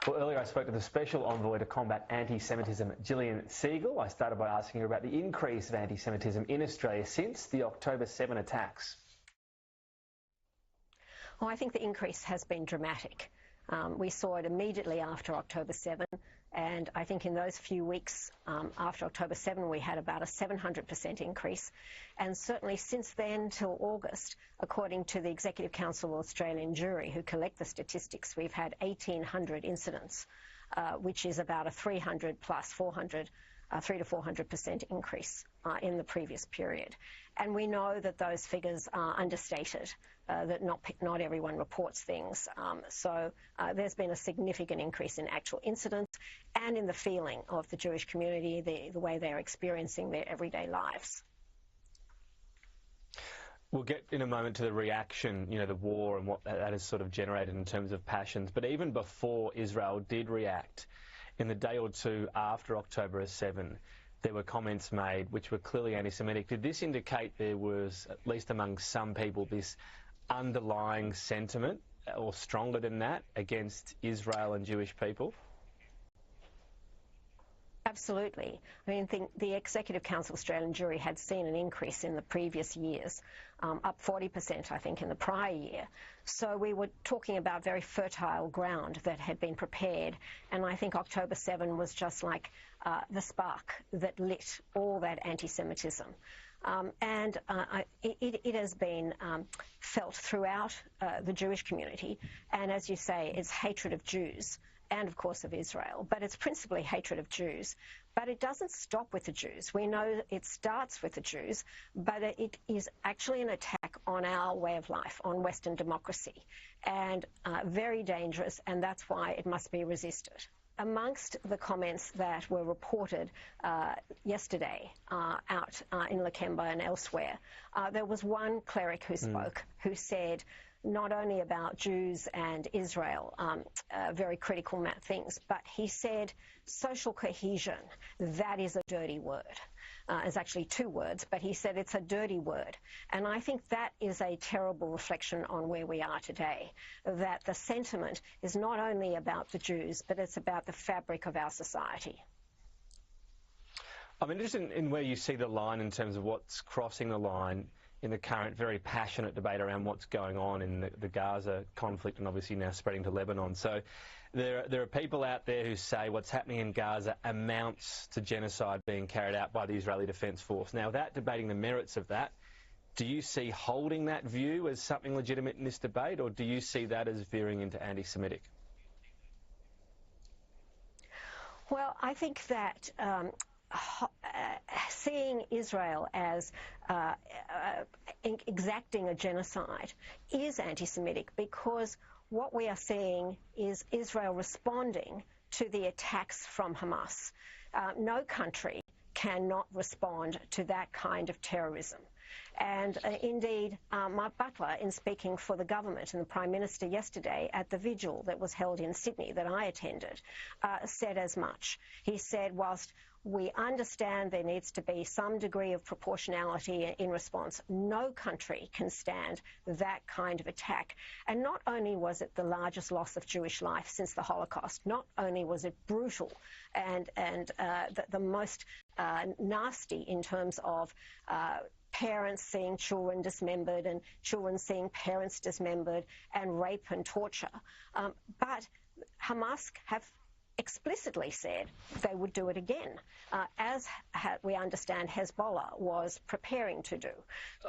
Well, earlier I spoke to the Special Envoy to combat anti-Semitism, Jillian Segal. I started by asking her about the increase of anti-Semitism in Australia since the October 7 attacks. Well, I think the increase has been dramatic. We saw it immediately after October 7, and I think in those few weeks after October 7 we had about a 700% increase, and certainly since then till August, according to the Executive Council of Australian Jury, who collect the statistics, we've had 1,800 incidents, which is about a 300 plus 400 300 to 400% increase in the previous period. And we know that those figures are understated, that not everyone reports things. So there's been a significant increase in actual incidents and in the feeling of the Jewish community, the way they're experiencing their everyday lives. We'll get in a moment to the reaction, the war and what that has sort of generated in terms of passions. But even before Israel did react, in the day or two after October 7, there were comments made which were clearly anti-Semitic. Did this indicate there was, at least among some people, this underlying sentiment, or stronger than that, against Israel and Jewish people? Absolutely. I mean, the Executive Council Australian Jury had seen an increase in the previous years, up 40%, I think, in the prior year. So we were talking about very fertile ground that had been prepared, and I think October 7 was just like the spark that lit all that anti-Semitism. It has been felt throughout the Jewish community, and as you say, it's hatred of Jews and, of course, of Israel, but it's principally hatred of Jews. But it doesn't stop with the Jews. We know it starts with the Jews, but it is actually an attack on our way of life, on Western democracy, and very dangerous, and that's why it must be resisted. Amongst the comments that were reported yesterday out in Lakemba and elsewhere, there was one cleric who spoke, who said not only about Jews and Israel, very critical things, but he said social cohesion, that is a dirty word. It's actually two words, but he said it's a dirty word. And I think that is a terrible reflection on where we are today, that the sentiment is not only about the Jews, but it's about the fabric of our society. I'm interested in where you see the line in terms of what's crossing the line in the current very passionate debate around what's going on in the Gaza conflict, and obviously now spreading to Lebanon. So there are people out there who say what's happening in Gaza amounts to genocide being carried out by the Israeli Defence Force. Now, without debating the merits of that, do you see holding that view as something legitimate in this debate, or do you see that as veering into anti-Semitic? Well, I think that seeing Israel as exacting a genocide is anti-Semitic, because what we are seeing is Israel responding to the attacks from Hamas. No country cannot respond to that kind of terrorism. And indeed, Mark Butler, in speaking for the government and the Prime Minister yesterday at the vigil that was held in Sydney that I attended, said as much. He said, whilst we understand there needs to be some degree of proportionality in response, no country can stand that kind of attack. And not only was it the largest loss of Jewish life since the Holocaust, not only was it brutal and the most nasty in terms of parents seeing children dismembered and children seeing parents dismembered and rape and torture, but Hamas have explicitly said they would do it again, as we understand Hezbollah was preparing to do.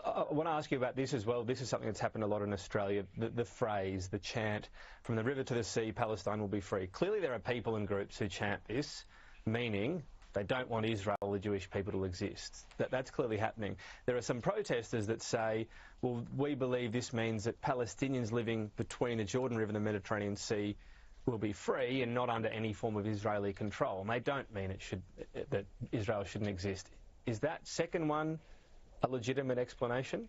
I want to ask you about this as well. This is something that's happened a lot in Australia, the phrase, the chant, from the river to the sea, Palestine will be free. Clearly there are people and groups who chant this, meaning they don't want Israel or the Jewish people to exist. That's clearly happening. There are some protesters that say, well, we believe this means that Palestinians living between the Jordan River and the Mediterranean Sea will be free and not under any form of Israeli control. And they don't mean that Israel shouldn't exist. Is that second one a legitimate explanation?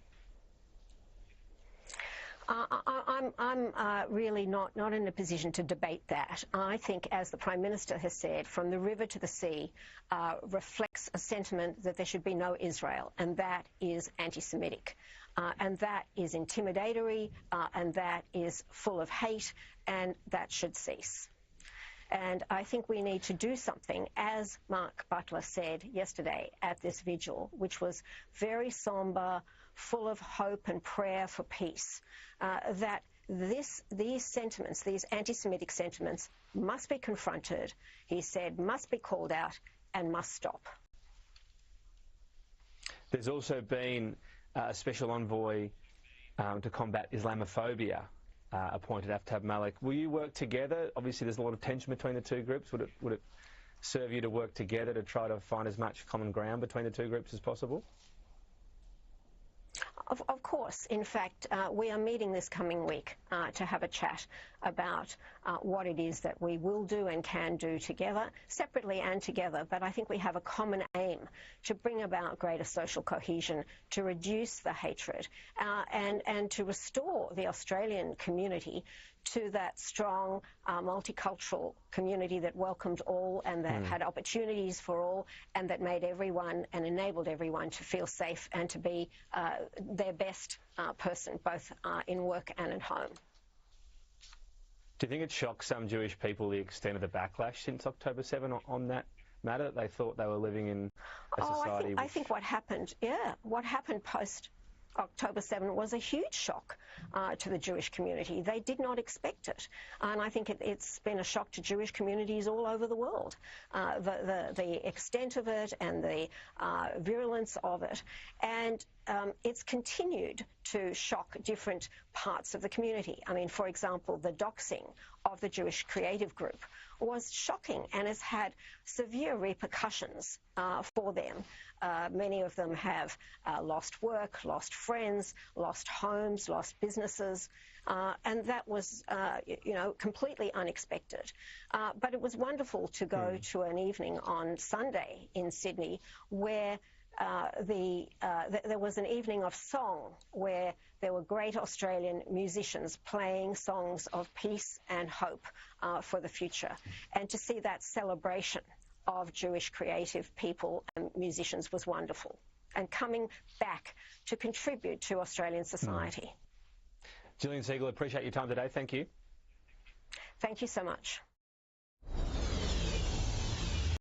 I'm really not in a position to debate that. I think, as the Prime Minister has said, from the river to the sea reflects a sentiment that there should be no Israel, and that is anti-Semitic. And that is intimidatory, and that is full of hate, and that should cease. And I think we need to do something, as Mark Butler said yesterday at this vigil, which was very sombre, full of hope and prayer for peace, that these sentiments, these anti-Semitic sentiments, must be confronted, he said, must be called out and must stop. There's also been a special envoy to combat Islamophobia appointed, Aftab Malik. Will you work together? Obviously there's a lot of tension between the two groups. Would it serve you to work together to try to find as much common ground between the two groups as possible? Of course. In fact, we are meeting this coming week to have a chat about what it is that we will do and can do together, separately and together. But I think we have a common aim to bring about greater social cohesion, to reduce the hatred, and to restore the Australian community to that strong multicultural community that welcomed all and that had opportunities for all and that made everyone and enabled everyone to feel safe and to be their best person, both in work and at home. Do you think it shocked some Jewish people, the extent of the backlash since October 7 on that matter, that they thought they were living in a society? I think what happened post October 7 was a huge shock to the Jewish community. They did not expect it. And I think it's been a shock to Jewish communities all over the world, the extent of it and the virulence of it. And it's continued to shock different parts of the community. I mean, for example, the doxing of the Jewish creative group was shocking and has had severe repercussions for them. Many of them have lost work, lost friends, lost homes, lost businesses, and that was, completely unexpected. But it was wonderful to go to an evening on Sunday in Sydney where there was an evening of song where there were great Australian musicians playing songs of peace and hope for the future. And to see that celebration of Jewish creative people and musicians was wonderful, and coming back to contribute to Australian society. Jillian Segal, appreciate your time today. Thank you. Thank you so much.